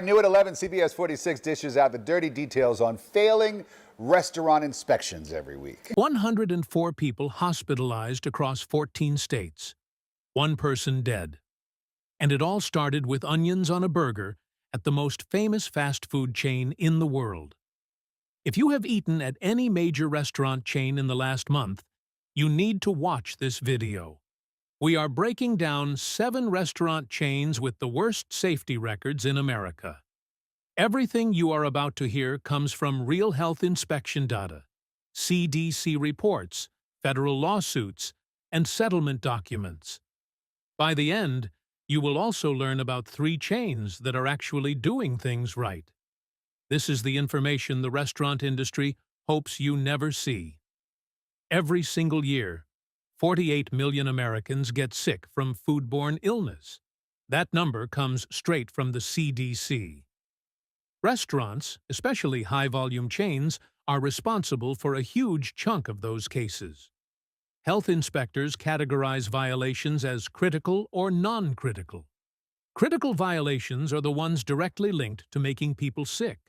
New at 11, CBS 46 dishes out the dirty details on failing restaurant inspections every week. 104 people hospitalized across 14 states. One person dead. And it all started with onions on a burger at the most famous fast food chain in the world. If you have eaten at any major restaurant chain in the last month, you need to watch this video. We are breaking down 7 restaurant chains with the worst safety records in America. Everything you are about to hear comes from real health inspection data, CDC reports, federal lawsuits, and settlement documents. By the end, you will also learn about 3 chains that are actually doing things right. This is the information the restaurant industry hopes you never see. Every single year, 48 million Americans get sick from foodborne illness. That number comes straight from the CDC. Restaurants, especially high-volume chains, are responsible for a huge chunk of those cases. Health inspectors categorize violations as critical or non-critical. Critical violations are the ones directly linked to making people sick.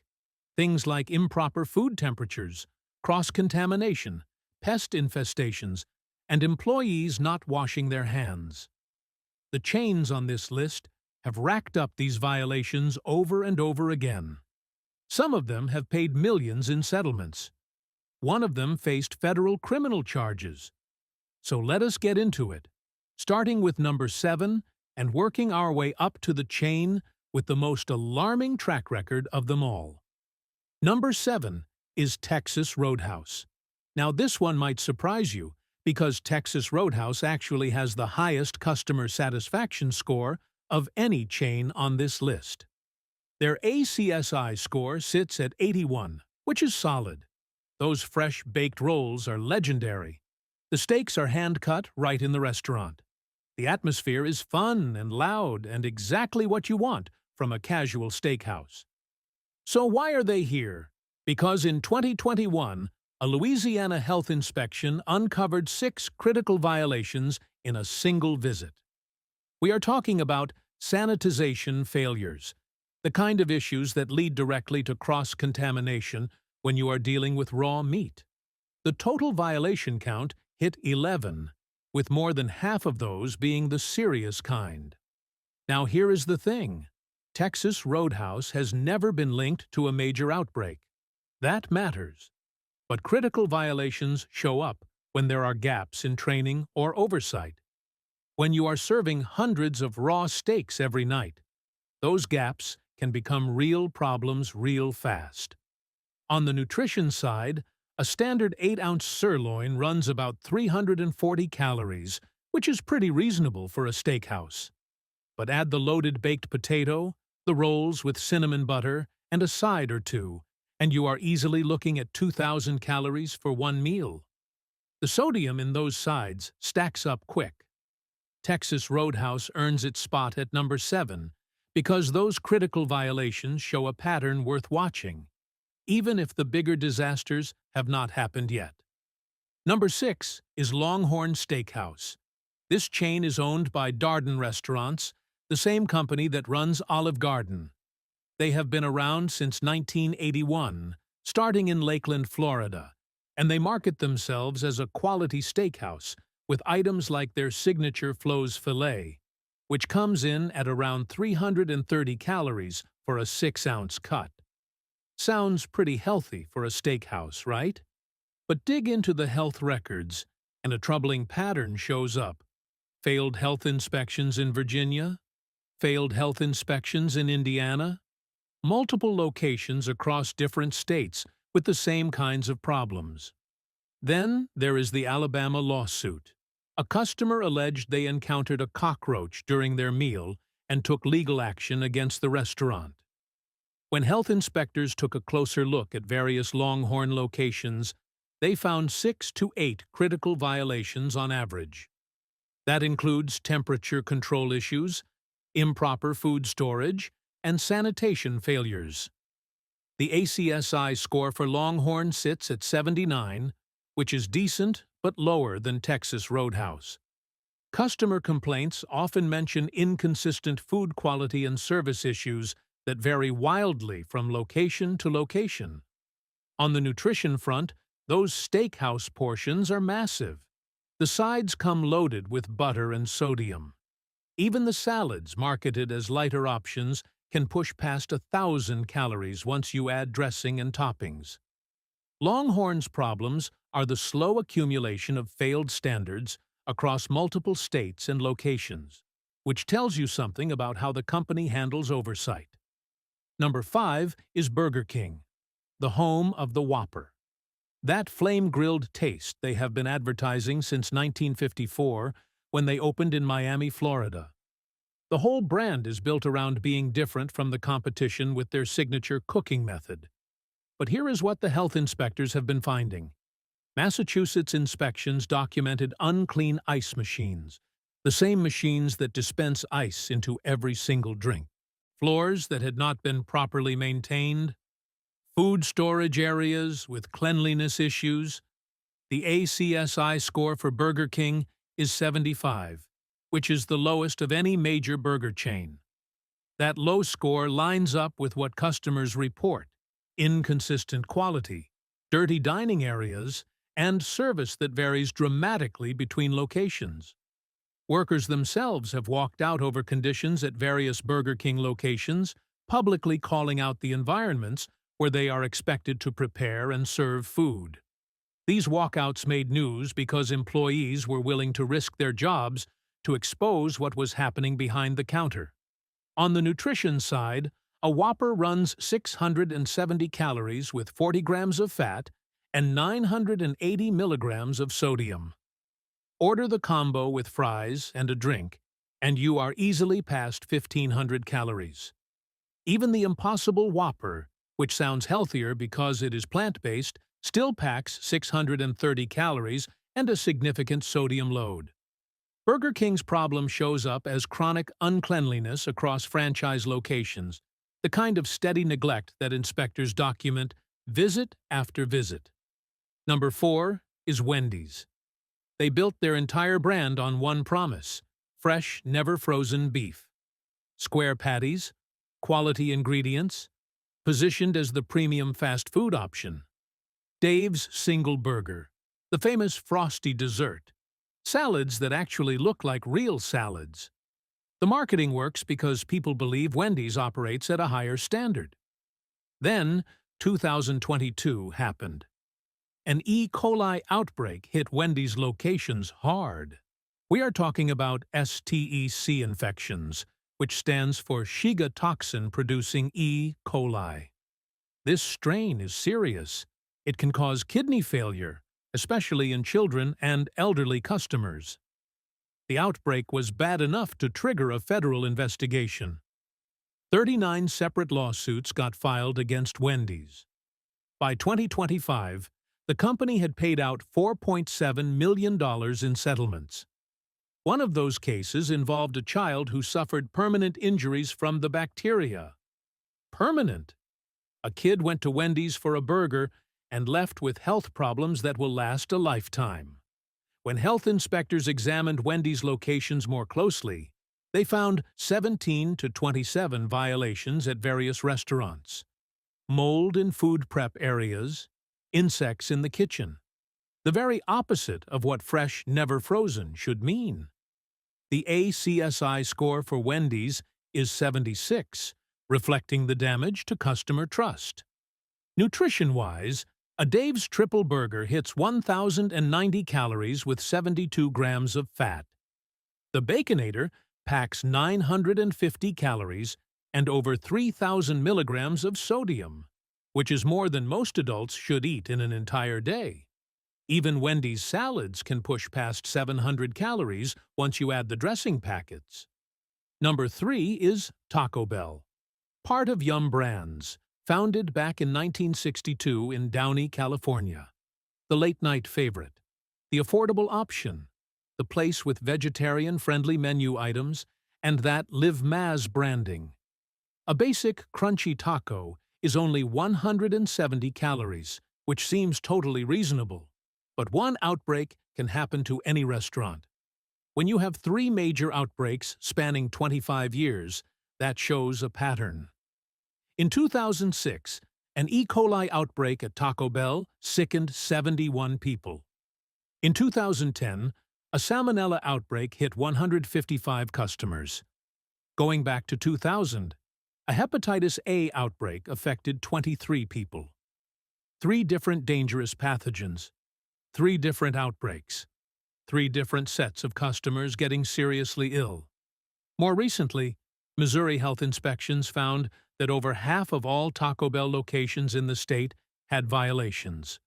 Things like improper food temperatures, cross-contamination, pest infestations, and employees not washing their hands. The chains on this list have racked up these violations over and over again. Some of them have paid millions in settlements. One of them faced federal criminal charges. So let us get into it, starting with number 7 and working our way up to the chain with the most alarming track record of them all. Number 7 is Texas Roadhouse. Now this one might surprise you, because Texas Roadhouse actually has the highest customer satisfaction score of any chain on this list. Their ACSI score sits at 81, which is solid. Those fresh baked rolls are legendary. The steaks are hand-cut right in the restaurant. The atmosphere is fun and loud and exactly what you want from a casual steakhouse. So why are they here? Because in 2021, a Louisiana health inspection uncovered 6 critical violations in a single visit. We are talking about sanitization failures, the kind of issues that lead directly to cross-contamination when you are dealing with raw meat. The total violation count hit 11, with more than half of those being the serious kind. Now here is the thing. Texas Roadhouse has never been linked to a major outbreak. That matters. But critical violations show up when there are gaps in training or oversight. When you are serving hundreds of raw steaks every night, those gaps can become real problems real fast. On the nutrition side, a standard 8-ounce sirloin runs about 340 calories, which is pretty reasonable for a steakhouse. But add the loaded baked potato, the rolls with cinnamon butter, and a side or two, and you are easily looking at 2,000 calories for one meal. The sodium in those sides stacks up quick. Texas Roadhouse earns its spot at number 7 because those critical violations show a pattern worth watching, even if the bigger disasters have not happened yet. Number 6 is Longhorn Steakhouse. This chain is owned by Darden Restaurants, the same company that runs Olive Garden. They have been around since 1981, starting in Lakeland, Florida, and they market themselves as a quality steakhouse with items like their signature Flo's filet, which comes in at around 330 calories for a 6-ounce cut. Sounds pretty healthy for a steakhouse, right? But dig into the health records, and a troubling pattern shows up. Failed health inspections in Virginia, failed health inspections in Indiana, multiple locations across different states with the same kinds of problems. Then there is the Alabama lawsuit. A customer alleged they encountered a cockroach during their meal and took legal action against the restaurant. When health inspectors took a closer look at various Longhorn locations, they found 6 to 8 critical violations on average. That includes temperature control issues, improper food storage, and sanitation failures. The ACSI score for Longhorn sits at 79, which is decent but lower than Texas Roadhouse. Customer complaints often mention inconsistent food quality and service issues that vary wildly from location to location. On the nutrition front, those steakhouse portions are massive. The sides come loaded with butter and sodium. Even the salads, marketed as lighter options, can push past 1,000 calories once you add dressing and toppings. Longhorn's problems are the slow accumulation of failed standards across multiple states and locations, which tells you something about how the company handles oversight. Number 5 is Burger King, the home of the Whopper. That flame-grilled taste they have been advertising since 1954 when they opened in Miami, Florida. The whole brand is built around being different from the competition with their signature cooking method. But here is what the health inspectors have been finding. Massachusetts inspections documented unclean ice machines, the same machines that dispense ice into every single drink, floors that had not been properly maintained, food storage areas with cleanliness issues. The ACSI score for Burger King is 75, which is the lowest of any major burger chain. That low score lines up with what customers report: inconsistent quality, dirty dining areas, and service that varies dramatically between locations. Workers themselves have walked out over conditions at various Burger King locations, publicly calling out the environments where they are expected to prepare and serve food. These walkouts made news because employees were willing to risk their jobs to expose what was happening behind the counter. On the nutrition side, a Whopper runs 670 calories with 40 grams of fat and 980 milligrams of sodium. Order the combo with fries and a drink, and you are easily past 1,500 calories. Even the Impossible Whopper, which sounds healthier because it is plant-based, still packs 630 calories and a significant sodium load. Burger King's problem shows up as chronic uncleanliness across franchise locations, the kind of steady neglect that inspectors document visit after visit. Number 4 is Wendy's. They built their entire brand on one promise: fresh, never-frozen beef. Square patties, quality ingredients, positioned as the premium fast food option. Dave's Single Burger, the famous frosty dessert. Salads that actually look like real salads. The marketing works because people believe Wendy's operates at a higher standard. Then, 2022 happened. An E. coli outbreak hit Wendy's locations hard. We are talking about STEC infections, which stands for Shiga toxin-producing E. coli. This strain is serious. It can cause kidney failure, especially in children and elderly customers. The outbreak was bad enough to trigger a federal investigation. 39 separate lawsuits got filed against Wendy's. By 2025, the company had paid out $4.7 million in settlements. One of those cases involved a child who suffered permanent injuries from the bacteria. Permanent! A kid went to Wendy's for a burger and left with health problems that will last a lifetime. When health inspectors examined Wendy's locations more closely, they found 17 to 27 violations at various restaurants. Mold in food prep areas, insects in the kitchen. The very opposite of what fresh, never frozen should mean. The ACSI score for Wendy's is 76, reflecting the damage to customer trust. Nutrition-wise, a Dave's Triple Burger hits 1,090 calories with 72 grams of fat. The Baconator packs 950 calories and over 3,000 milligrams of sodium, which is more than most adults should eat in an entire day. Even Wendy's salads can push past 700 calories once you add the dressing packets. Number 3 is Taco Bell, part of Yum Brands, founded back in 1962 in Downey, California. The late-night favorite, the affordable option, the place with vegetarian-friendly menu items, and that Live Maz branding. A basic, crunchy taco is only 170 calories, which seems totally reasonable. But one outbreak can happen to any restaurant. When you have 3 major outbreaks spanning 25 years, that shows a pattern. In 2006, an E. coli outbreak at Taco Bell sickened 71 people. In 2010, a salmonella outbreak hit 155 customers. Going back to 2000, a hepatitis A outbreak affected 23 people. 3 different dangerous pathogens, 3 different outbreaks, 3 different sets of customers getting seriously ill. More recently, Missouri health inspections found that over half of all Taco Bell locations in the state had violations.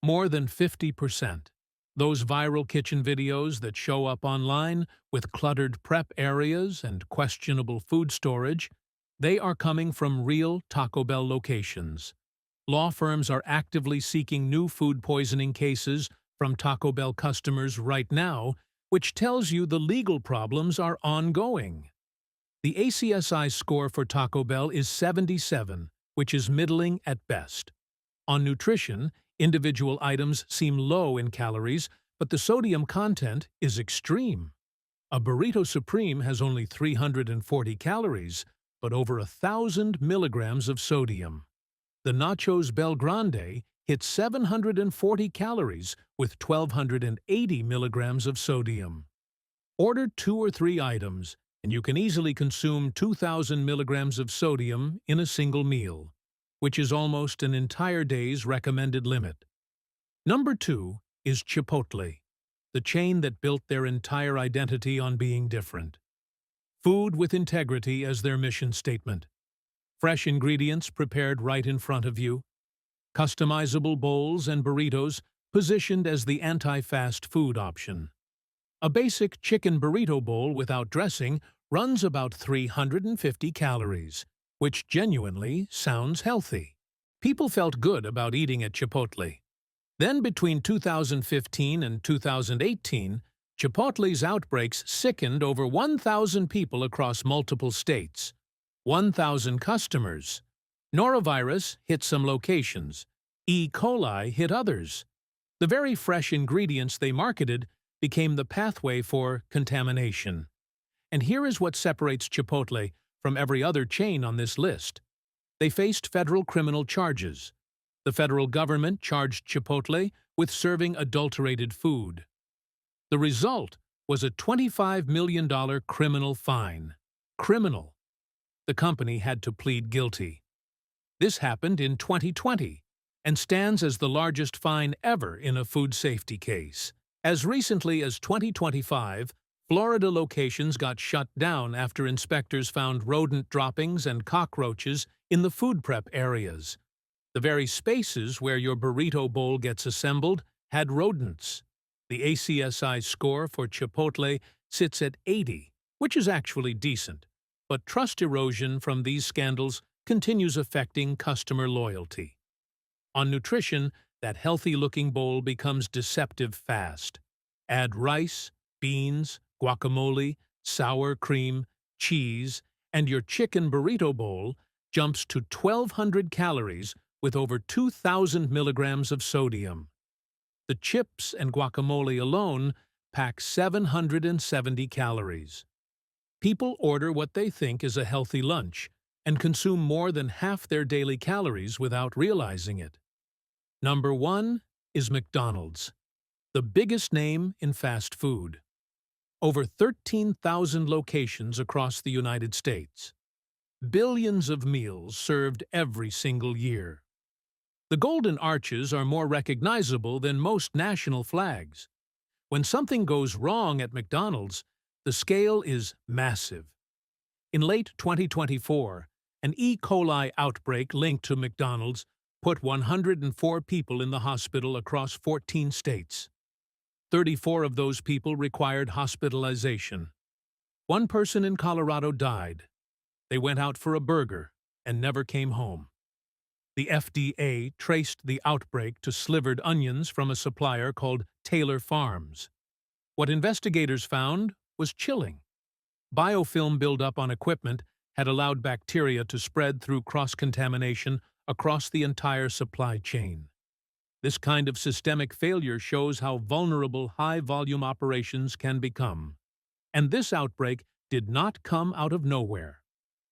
More than 50%. Those viral kitchen videos that show up online with cluttered prep areas and questionable food storage, they are coming from real Taco Bell locations. Law firms are actively seeking new food poisoning cases from Taco Bell customers right now, which tells you the legal problems are ongoing. The ACSI score for Taco Bell is 77, which is middling at best. On nutrition, individual items seem low in calories, but the sodium content is extreme. A Burrito Supreme has only 340 calories, but over 1,000 milligrams of sodium. The Nachos Bel Grande hits 740 calories with 1,280 milligrams of sodium. Order 2 or 3 items, and you can easily consume 2,000 milligrams of sodium in a single meal, which is almost an entire day's recommended limit. Number 2 is Chipotle, the chain that built their entire identity on being different. Food with integrity as their mission statement. Fresh ingredients prepared right in front of you. Customizable bowls and burritos positioned as the anti-fast food option. A basic chicken burrito bowl without dressing runs about 350 calories, which genuinely sounds healthy. People felt good about eating at Chipotle. Then between 2015 and 2018, Chipotle's outbreaks sickened over 1,000 people across multiple states. 1,000 customers. Norovirus hit some locations. E. coli hit others. The very fresh ingredients they marketed became the pathway for contamination. And here is what separates Chipotle from every other chain on this list. They faced federal criminal charges. The federal government charged Chipotle with serving adulterated food. The result was a $25 million criminal fine. Criminal. The company had to plead guilty. This happened in 2020 and stands as the largest fine ever in a food safety case. As recently as 2025, Florida locations got shut down after inspectors found rodent droppings and cockroaches in the food prep areas. The very spaces where your burrito bowl gets assembled had rodents. The ACSI score for Chipotle sits at 80, which is actually decent, but trust erosion from these scandals continues affecting customer loyalty. On nutrition, that healthy-looking bowl becomes deceptive fast. Add rice, beans, guacamole, sour cream, cheese, and your chicken burrito bowl jumps to 1,200 calories with over 2,000 milligrams of sodium. The chips and guacamole alone pack 770 calories. People order what they think is a healthy lunch and consume more than half their daily calories without realizing it. Number 1 is McDonald's, the biggest name in fast food. Over 13,000 locations across the United States. Billions of meals served every single year. The golden arches are more recognizable than most national flags. When something goes wrong at McDonald's, the scale is massive. In late 2024, an E. coli outbreak linked to McDonald's put 104 people in the hospital across 14 states. 34 of those people required hospitalization. One person in Colorado died. They went out for a burger and never came home. The FDA traced the outbreak to slivered onions from a supplier called Taylor Farms. What investigators found was chilling. Biofilm buildup on equipment had allowed bacteria to spread through cross-contamination across the entire supply chain. This kind of systemic failure shows how vulnerable high-volume operations can become. And this outbreak did not come out of nowhere.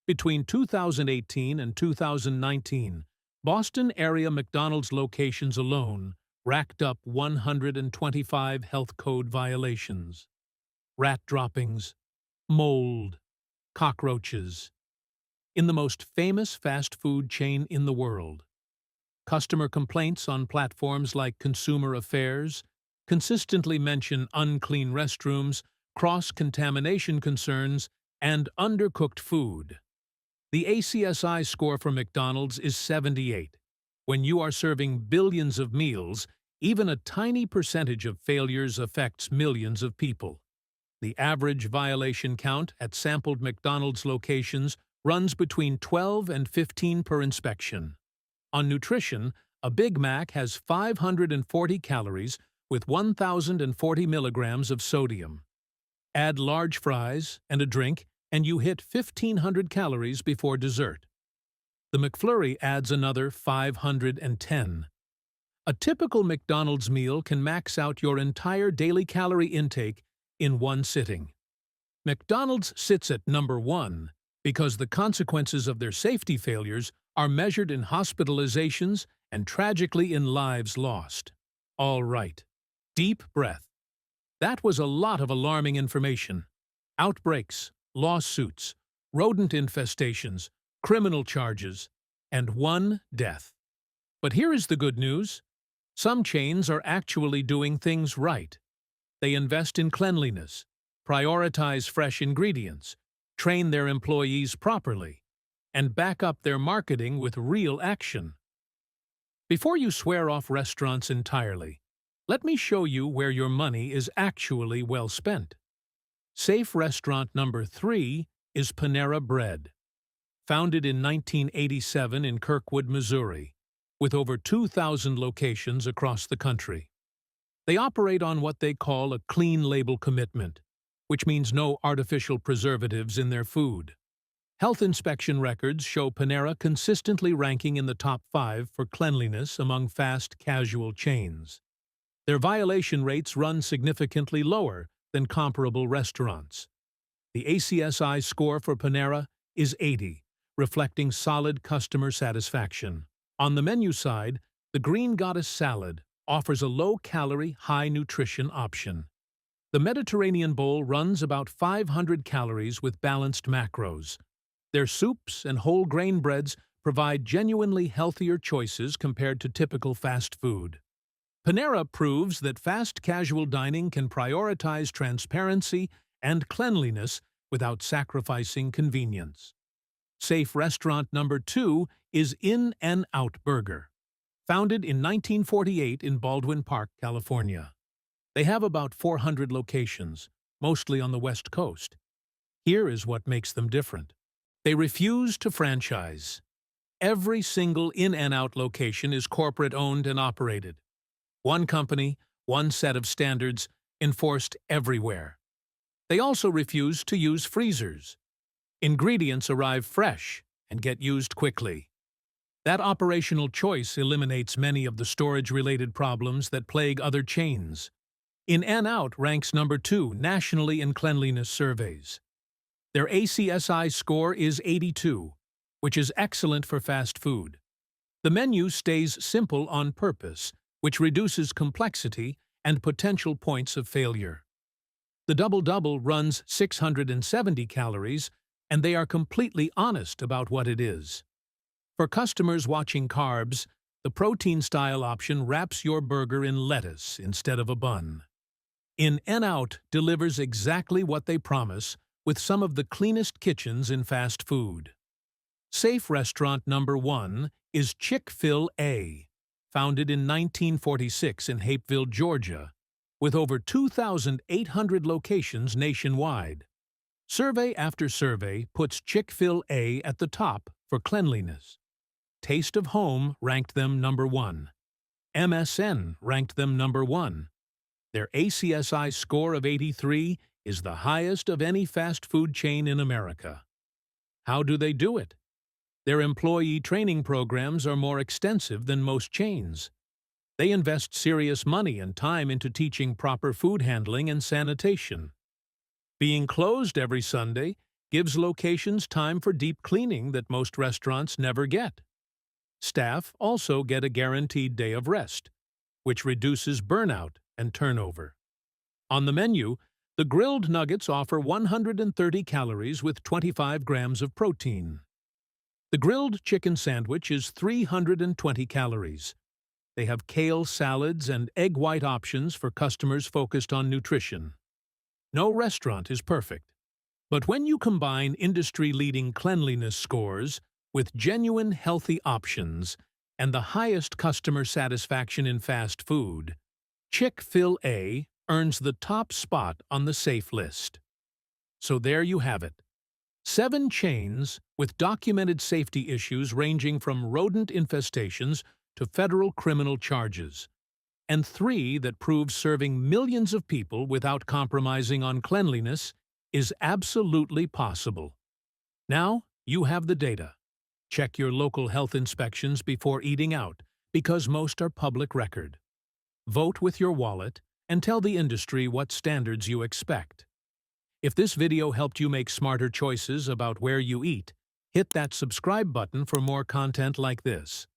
Between 2018 and 2019, Boston area McDonald's locations alone racked up 125 health code violations. Rat droppings, mold, cockroaches. In the most famous fast food chain in the world, customer complaints on platforms like Consumer Affairs consistently mention unclean restrooms, cross-contamination concerns, and undercooked food. The ACSI score for McDonald's is 78. When you are serving billions of meals, even a tiny percentage of failures affects millions of people. The average violation count at sampled McDonald's locations runs between 12 and 15 per inspection. On nutrition, a Big Mac has 540 calories with 1,040 milligrams of sodium. Add large fries and a drink, and you hit 1,500 calories before dessert. The McFlurry adds another 510. A typical McDonald's meal can max out your entire daily calorie intake in one sitting. McDonald's sits at number 1 because the consequences of their safety failures are measured in hospitalizations and tragically in lives lost. All right. Deep breath. That was a lot of alarming information. Outbreaks, lawsuits, rodent infestations, criminal charges, and one death. But here is the good news. Some chains are actually doing things right. They invest in cleanliness, prioritize fresh ingredients, train their employees properly, and back up their marketing with real action. Before you swear off restaurants entirely, let me show you where your money is actually well spent. Safe restaurant number 3 is Panera Bread. Founded in 1987 in Kirkwood, Missouri, with over 2,000 locations across the country. They operate on what they call a clean label commitment, which means no artificial preservatives in their food. Health inspection records show Panera consistently ranking in the top 5 for cleanliness among fast casual chains. Their violation rates run significantly lower than comparable restaurants. The ACSI score for Panera is 80, reflecting solid customer satisfaction. On the menu side, the Green Goddess salad offers a low-calorie, high-nutrition option. The Mediterranean bowl runs about 500 calories with balanced macros. Their soups and whole grain breads provide genuinely healthier choices compared to typical fast food. Panera proves that fast casual dining can prioritize transparency and cleanliness without sacrificing convenience. Safe restaurant number 2 is In-N-Out Burger. Founded in 1948 in Baldwin Park, California. They have about 400 locations, mostly on the West Coast. Here is what makes them different. They refuse to franchise. Every single In-N-Out location is corporate-owned and operated. One company, one set of standards, enforced everywhere. They also refuse to use freezers. Ingredients arrive fresh and get used quickly. That operational choice eliminates many of the storage-related problems that plague other chains. In-N-Out ranks number 2 nationally in cleanliness surveys. Their ACSI score is 82, which is excellent for fast food. The menu stays simple on purpose, which reduces complexity and potential points of failure. The Double-Double runs 670 calories, and they are completely honest about what it is. For customers watching carbs, the protein-style option wraps your burger in lettuce instead of a bun. In-N-Out delivers exactly what they promise with some of the cleanest kitchens in fast food. Safe restaurant number 1 is Chick-fil-A, founded in 1946 in Hapeville, Georgia, with over 2,800 locations nationwide. Survey after survey puts Chick-fil-A at the top for cleanliness. Taste of Home ranked them number 1. MSN ranked them number 1. Their ACSI score of 83 is the highest of any fast food chain in America. How do they do it? Their employee training programs are more extensive than most chains. They invest serious money and time into teaching proper food handling and sanitation. Being closed every Sunday gives locations time for deep cleaning that most restaurants never get. Staff also get a guaranteed day of rest, which reduces burnout and turnover. On the menu, the grilled nuggets offer 130 calories with 25 grams of protein. The grilled chicken sandwich is 320 calories. They have kale salads and egg white options for customers focused on nutrition. No restaurant is perfect, but when you combine industry-leading cleanliness scores with genuine healthy options and the highest customer satisfaction in fast food, Chick-fil-A earns the top spot on the safe list. So there you have it. 7 chains with documented safety issues ranging from rodent infestations to federal criminal charges, and 3 that prove serving millions of people without compromising on cleanliness is absolutely possible. Now you have the data. Check your local health inspections before eating out, because most are public record. Vote with your wallet and tell the industry what standards you expect. If this video helped you make smarter choices about where you eat, hit that subscribe button for more content like this.